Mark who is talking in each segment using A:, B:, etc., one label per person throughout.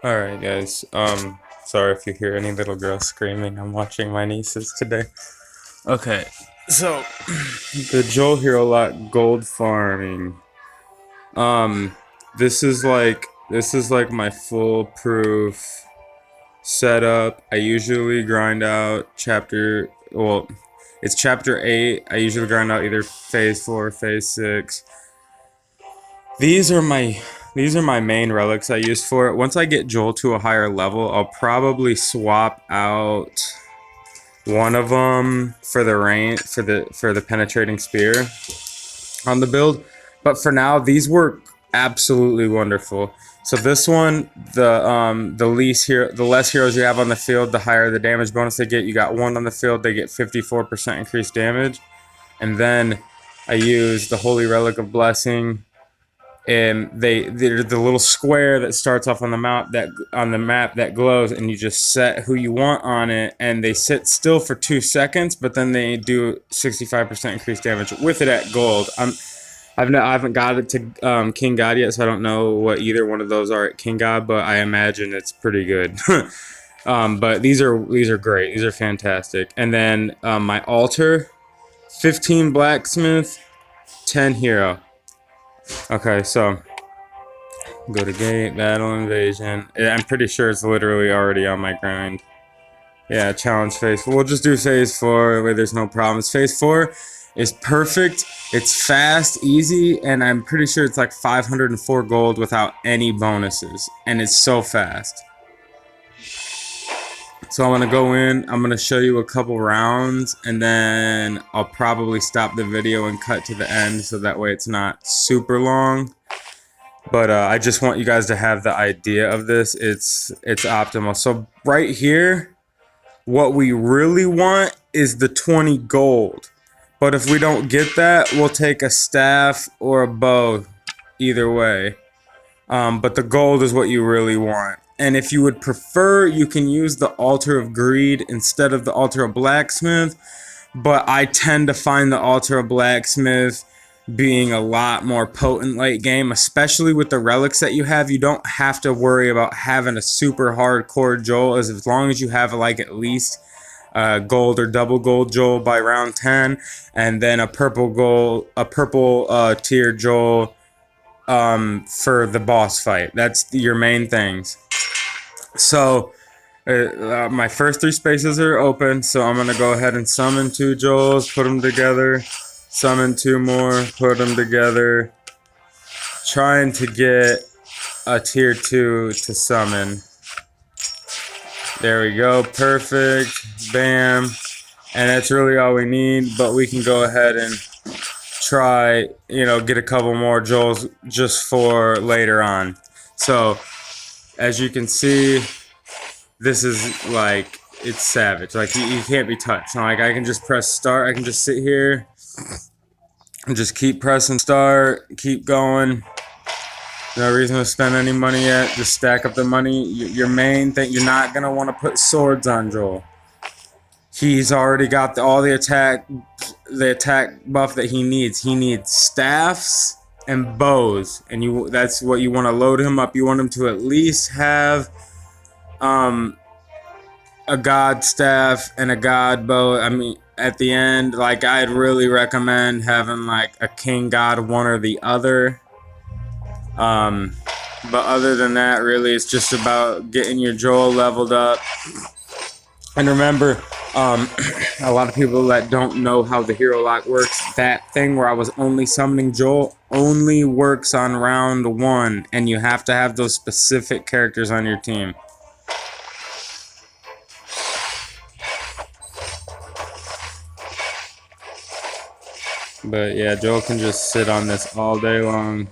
A: All right, guys. Sorry if you hear any little girls screaming. I'm watching my nieces today. Okay, so the Joel Hero Lot gold farming. Um, this is like my foolproof setup. I usually grind out it's chapter 8. I usually grind out either phase 4 or phase 6. These are my these are my main relics I use for it. Once I get Joel to a higher level, I'll probably swap out one of them for the for the penetrating spear on the build. But for now, these work absolutely wonderful. So this one, the less heroes you have on the field, the higher the damage bonus they get. You got one on the field, they get 54% increased damage. And then I use the Holy Relic of Blessing, and they're the little square that starts off on the map that glows, and you just set who you want on it, and they sit still for 2 seconds, but then they do 65% increased damage with it at gold. I haven't got it to King God yet, so I don't know what either one of those are at King God, but I imagine it's pretty good. But these are great. These are fantastic. And then my altar, 15 blacksmith, 10 hero. Okay, so go to gate, battle, invasion. Yeah, I'm pretty sure it's literally already on my grind. Yeah, challenge phase 4. We'll just do phase 4 where there's no problems. Phase 4 is perfect. It's fast, easy, and I'm pretty sure it's like 504 gold without any bonuses. And it's so fast. So I'm going to go in, I'm going to show you a couple rounds, and then I'll probably stop the video and cut to the end so that way it's not super long. But I just want you guys to have the idea of this. It's optimal. So right here, what we really want is the 20 gold. But if we don't get that, we'll take a staff or a bow, either way. But the gold is what you really want. And if you would prefer, you can use the Altar of Greed instead of the Altar of Blacksmith. But I tend to find the Altar of Blacksmith being a lot more potent late game, especially with the relics that you have. You don't have to worry about having a super hardcore Joel, as long as you have like at least gold or double gold Joel by round 10, and then a purple tier Joel for the boss fight. That's your main things. So my first 3 spaces are open, so I'm gonna go ahead and summon 2 Joels, put them together, summon 2 more, put them together, trying to get a tier 2 to summon. There we go, perfect, bam, and that's really all we need. But we can go ahead and try, get a couple more Joels just for later on. So as you can see, this is like, it's savage. Like, you can't be touched. Like, I can just press start. I can just sit here and just keep pressing start, keep going. No reason to spend any money yet. Just stack up the money. Your main thing, you're not going to want to put swords on Joel. He's already got all the attack buff that he needs. He needs staffs and bows, and that's what you want to load him up. You want him to at least have a god staff and a god bow. I mean, at the end, like, I'd really recommend having like a king god, one or the other. But other than that, really, it's just about getting your Joel leveled up. And remember, a lot of people that don't know how the hero lock works, that thing where I was only summoning Joel only works on round 1, and you have to have those specific characters on your team. But yeah, Joel can just sit on this all day long.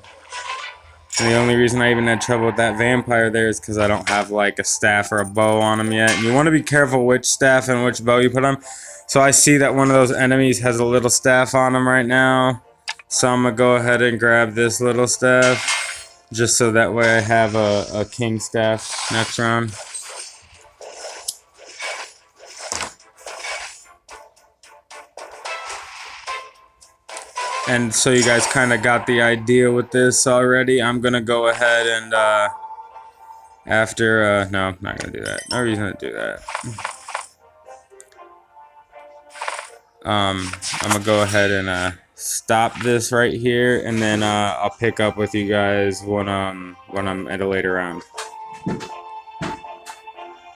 A: And the only reason I even had trouble with that vampire there is because I don't have like a staff or a bow on him yet. And you want to be careful which staff and which bow you put on. So I see that one of those enemies has a little staff on him right now. So I'm going to go ahead and grab this little staff, just so that way I have a king staff next round. And so you guys kind of got the idea with this already. I'm going to go ahead and After, no, I'm not gonna do that. No reason to do that. I'm gonna go ahead and stop this right here, and then I'll pick up with you guys when I'm at a later round.